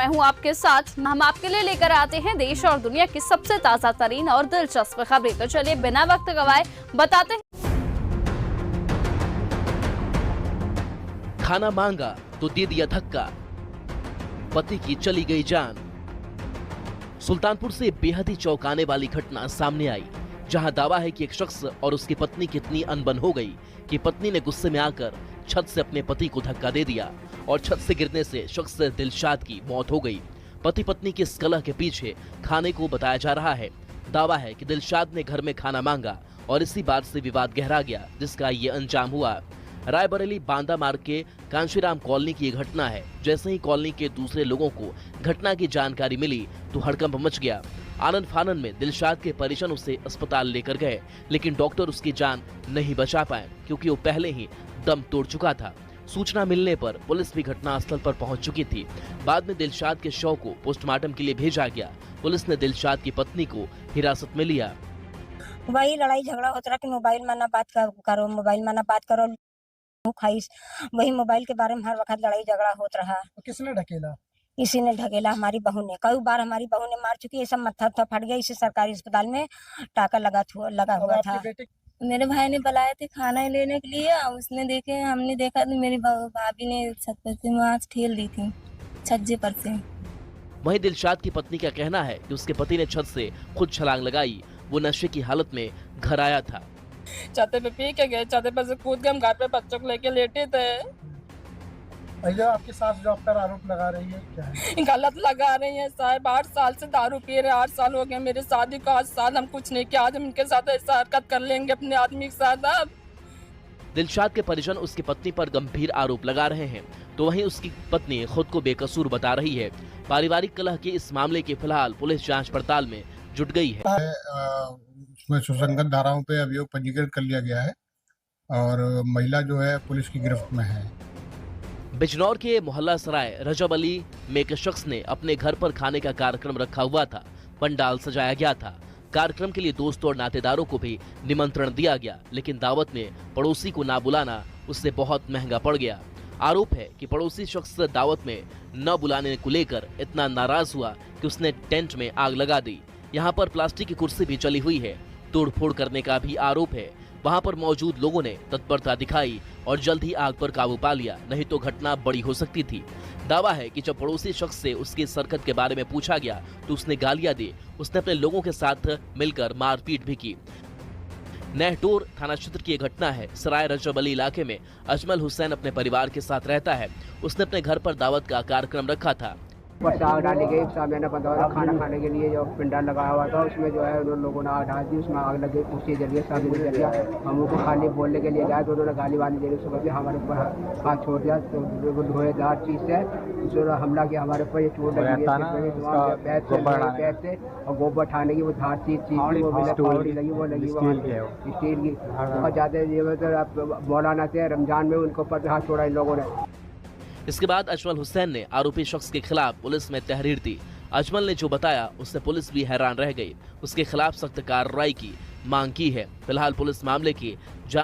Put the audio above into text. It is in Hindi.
मैं हूं आपके साथ। हम आपके लिए लेकर आते हैं देश और दुनिया की सबसे ताजा तरीन और दिलचस्प खबरें। तो चलिए बिना वक्त गवाए बताते हैं। खाना मांगा तो दे दिया धक्का, पति की चली गई जान। सुल्तानपुर से बेहद ही चौंकाने वाली घटना सामने आई, जहां दावा है कि एक शख्स और उसकी पत्नी की इतनी अनबन हो गई कि पत्नी ने गुस्से में आकर छत से अपने पति को धक्का दे दिया और छत से गिरने से शख्स दिलशाद की मौत हो गई। पति पत्नी की इस कलह के पीछे खाने को बताया जा रहा है। दावा है कि दिलशाद ने घर में खाना मांगा और इसी बात से विवाद गहरा गया, जिसका ये अंजाम हुआ। रायबरेली बांदा मार्ग के कांशीराम कॉलोनी की ये घटना है। जैसे ही कॉलोनी के दूसरे लोगों को घटना की जानकारी मिली तो हड़कंप मच गया। आनन फानन में दिलशाद के परिजन उसे अस्पताल लेकर गए, लेकिन डॉक्टर उसकी जान नहीं बचा पाए क्योंकि वो पहले ही दम तोड़ चुका था। सूचना मिलने पर पुलिस भी घटनास्थल पर पहुंच चुकी थी। बाद में दिलशाद के शव को पोस्टमार्टम के लिए भेजा गया। पुलिस ने दिलशाद की पत्नी को हिरासत में लिया। वही लड़ाई झगड़ा होता रहा कि मोबाइल में ना बात करो, मोबाइल में ना बात करो, खाइस वही मोबाइल के बारे में हर वक्त लड़ाई झगड़ा होता रहा। किसने ढकेला? इसी ने ढकेला, हमारी बहू ने। कई बार हमारी बहू ने मार चुकी है। सब मत्था फट गया। इसे सरकारी अस्पताल में टाका लगा हुआ था। मेरे भाई ने बुलाए थे खाना लेने के लिए। उसने हमने देखा तो मेरी भाभी ने छत पर से वहाँ ठेल दी थी, छज्जे पर से। वहीं दिलशाद की पत्नी का कहना है कि उसके पति ने छत से खुद छलांग लगाई। वो नशे की हालत में घर आया था। छत पे पी के गए, छत पर से कूद के हम घर पे बच्चों को लेके लेटे थे। आपकी सास डॉक्टर आरोप लगा रही है, क्या है? गलत लगा रही है साहब। 8 साल से दारू पी रहे, 8 साल हो गए मेरे शादी को। 8 साल हम कुछ नहीं किया, आज हम इनके साथ ऐसा हरकत कर लेंगे अपने आदमी के साथ। अब दिलशाद के परिजन उसकी पत्नी पर गंभीर आरोप लगा रहे हैं, तो वहीं उसकी पत्नी खुद को बेकसूर बता रही है। पारिवारिक कलह के इस मामले की फिलहाल पुलिस जांच पड़ताल में जुट गई है। उसमें सुसंगत धाराओं पे अभियोग पंजीकृत कर लिया गया है और महिला जो है पुलिस की गिरफ्त में है। बिजनौर के मोहल्ला सराय रजब अली में एक शख्स ने अपने घर पर खाने का कार्यक्रम रखा हुआ था। पंडाल सजाया गया था। कार्यक्रम के लिए दोस्तों और नातेदारों को भी निमंत्रण दिया गया, लेकिन दावत में पड़ोसी को ना बुलाना उससे बहुत महंगा पड़ गया। आरोप है कि पड़ोसी शख्स दावत में न बुलाने को लेकर इतना नाराज हुआ कि उसने टेंट में आग लगा दी। यहाँ पर प्लास्टिक की कुर्सी भी जली हुई है। तोड़फोड़ करने का भी आरोप है। वहां पर मौजूद लोगों ने तत्परता दिखाई और जल्द ही आग पर काबू पा लिया, नहीं तो घटना बड़ी हो सकती थी। दावा है कि जब पड़ोसी शख्स से उसकी हरकत के बारे में पूछा गया तो उसने गालियां दी। उसने अपने लोगों के साथ मिलकर मारपीट भी की। नेहटोर थाना क्षेत्र की घटना है। सराय रजब अली इलाके में अजमल हुसैन अपने परिवार के साथ रहता है। उसने अपने घर पर दावत का कार्यक्रम रखा था। आग डाली गई। सामने बंदौरा खाना खाने के लिए जो पिंडाल लगाया हुआ था, उसमें जो है उन लोगों ने आग डाल दी। उसमें आग लगी, कुर्सी जल गई, सामने जल गया। हम उनको खाली बोलने के लिए गए तो उन्होंने गाली वाली देने से हमारे ऊपर हाथ छोड़ दिया। तो धोएदार चीज से उसने हमला किया हमारे ऊपर। ये चोट लगी पैर से और गोबर ठाने की वो धार चीज लगी, वो लगी स्टील की। बहुत ज्यादा मौलाना थे रमजान में, उनके ऊपर हाथ छोड़ा इन लोगों ने। इसके बाद अजमल हुसैन ने आरोपी शख्स के खिलाफ पुलिस में तहरीर दी। अजमल ने जो बताया उससे पुलिस भी हैरान रह गई। उसके खिलाफ सख्त कार्रवाई की मांग की है। फिलहाल पुलिस मामले की